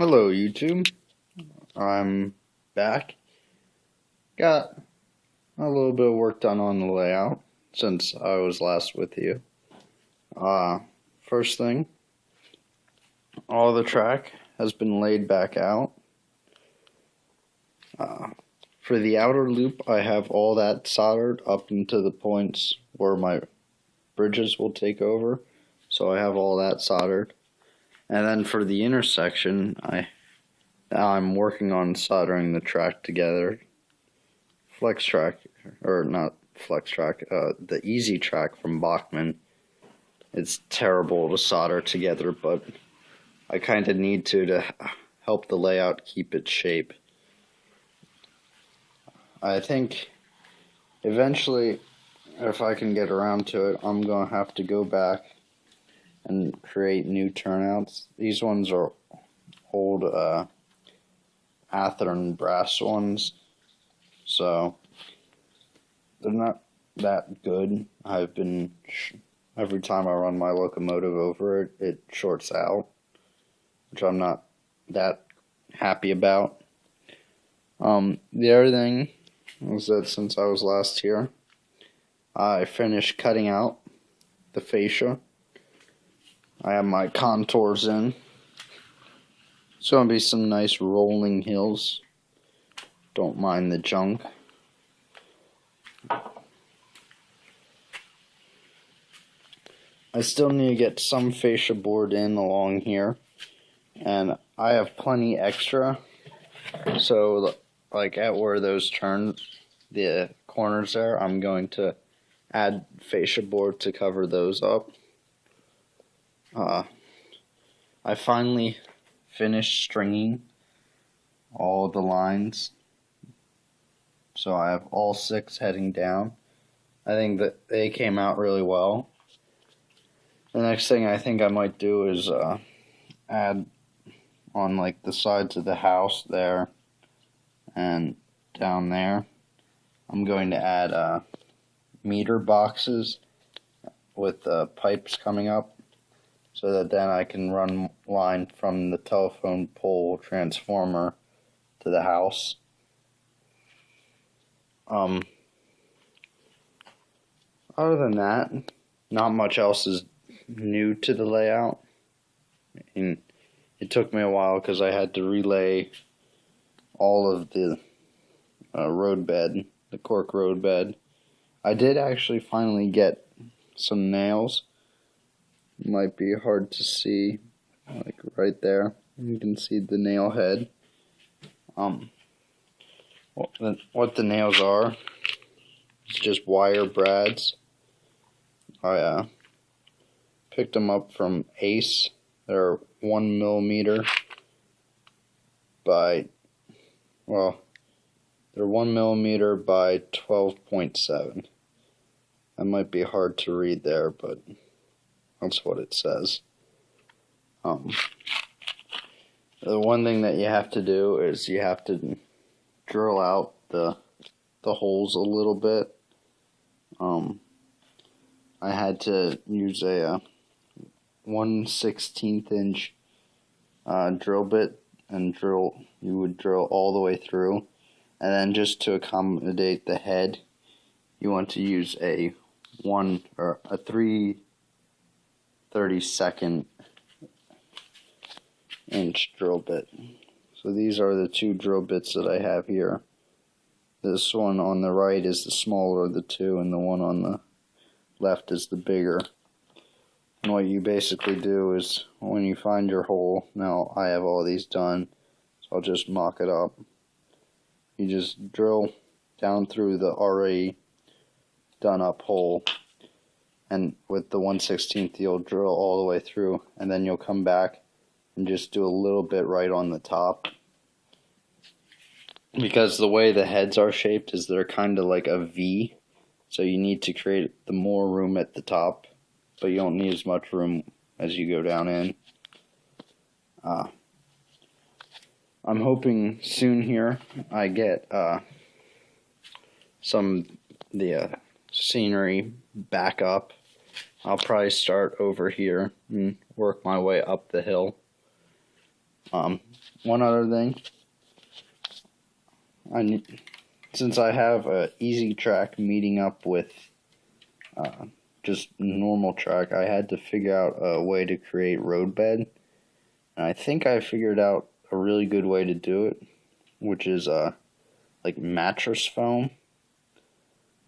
Hello YouTube, I'm back. Got a little bit of work done on the layout since I was last with you. First thing, all the track has been laid back out. For the outer loop, I have all that soldered up into the points where my bridges will take over, so I have all that soldered. And then for the intersection, I'm working on soldering the track together. Flex track, or not flex track, the easy track from Bachmann. It's terrible to solder together, but I kind of need to help the layout keep its shape. I think eventually, if I can get around to it, I'm going to have to go back and create new turnouts. These ones are old Athearn brass ones, so they're not that good. Every time I run my locomotive over it, it shorts out, which I'm not that happy about. The other thing was that since I was last here, I finished cutting out the fascia. I have my contours in. It's going to be some nice rolling hills. Don't mind the junk. I still need to get some fascia board in along here, and I have plenty extra, so like at where those turn, the corners there, I'm going to add fascia board to cover those up. I finally finished stringing all the lines, so I have all 6 heading down. I think that they came out really well. The next thing I think I might do is add on like the sides of the house there and down there. I'm going to add meter boxes with pipes coming up, so that then I can run line from the telephone pole transformer to the house. Other than that, not much else is new to the layout. And it took me a while because I had to relay all of the road bed, the cork road bed. I did actually finally get some nails. It might be hard to see, like right there. You can see the nail head. What the nails are, it's just wire brads. I picked them up from Ace. They're 1 millimeter by, well, they're 1 millimeter by 12.7. That might be hard to read there, but that's what it says. The one thing that you have to do is you have to drill out the holes a little bit. I had to use a 1/16 inch drill bit, and you would drill all the way through, and then just to accommodate the head, you want to use a 3/32 inch drill bit. So these are the 2 drill bits that I have here. This one on the right is the smaller of the 2, and the one on the left is the bigger. And what you basically do is, when you find your hole, now I have all these done, so I'll just mock it up. You just drill down through the already done up hole, and with the 1/16 you'll drill all the way through, and then you'll come back and just do a little bit right on the top. Because the way the heads are shaped is they're kind of like a V, so you need to create the more room at the top, but you don't need as much room as you go down in. I'm hoping soon here I get the scenery back up. I'll probably start over here and work my way up the hill. One other thing, since I have a easy track meeting up with just normal track, I had to figure out a way to create roadbed, and I think I figured out a really good way to do it, which is like mattress foam.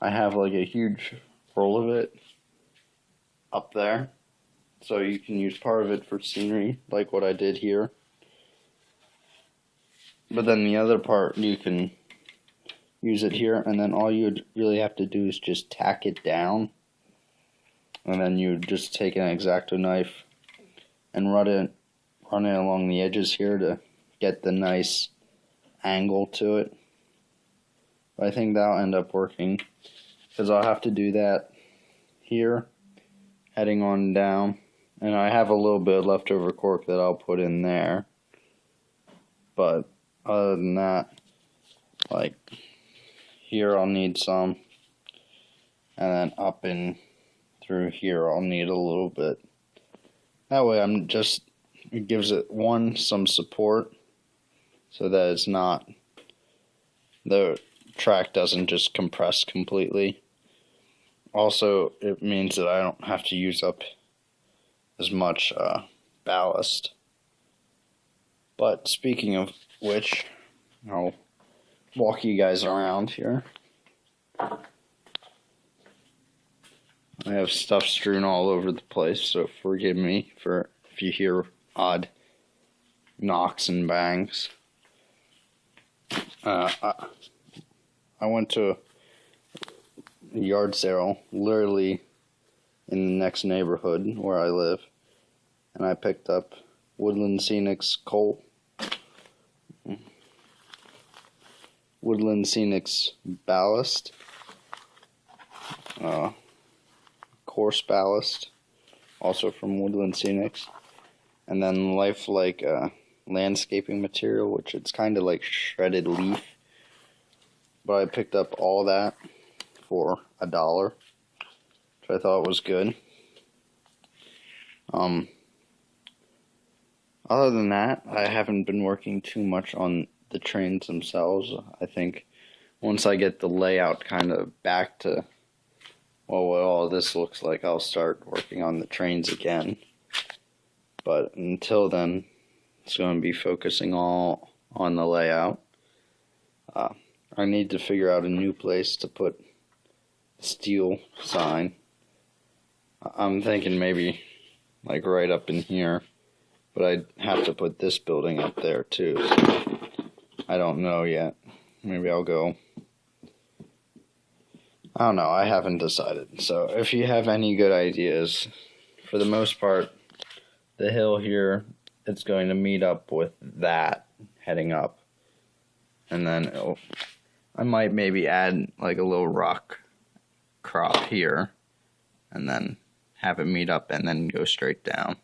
I have like a huge roll of it up there, so you can use part of it for scenery, like what I did here. But then the other part, you can use it here, and then all you really have to do is just tack it down. And then you just take an X-Acto knife and run it along the edges here to get the nice angle to it. But I think that'll end up working, because I'll have to do that here, heading on down. And I have a little bit of leftover cork that I'll put in there. But other than that, like here I'll need some, and then up and through here I'll need a little bit. That way it gives it some support, so that it's not, the track doesn't just compress completely. Also, it means that I don't have to use up as much ballast. But speaking of which, I'll walk you guys around here. I have stuff strewn all over the place, so forgive me for if you hear odd knocks and bangs. I went to a yard sale literally in the next neighborhood where I live, and I picked up Woodland Scenics coal. Woodland Scenics ballast. Coarse ballast, also from Woodland Scenics. And then Lifelike landscaping material, which it's kind of like shredded leaf. But I picked up all that for $1, which I thought was good. Other than that, I haven't been working too much on the trains themselves. I think once I get the layout kind of back to, well, what all this looks like, I'll start working on the trains again. But until then, it's going to be focusing all on the layout. I need to figure out a new place to put the steel sign. I'm thinking maybe like right up in here, but I'd have to put this building up there too, so I don't know yet. Maybe I'll go. I don't know, I haven't decided. So if you have any good ideas, for the most part, the hill here, it's going to meet up with that heading up. And then I might maybe add like a little rock crop here, and then have it meet up and then go straight down.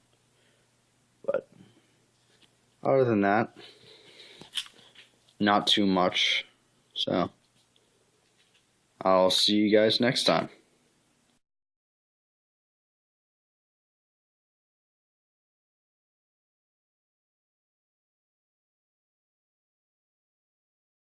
But other than that, not too much. So I'll see you guys next time.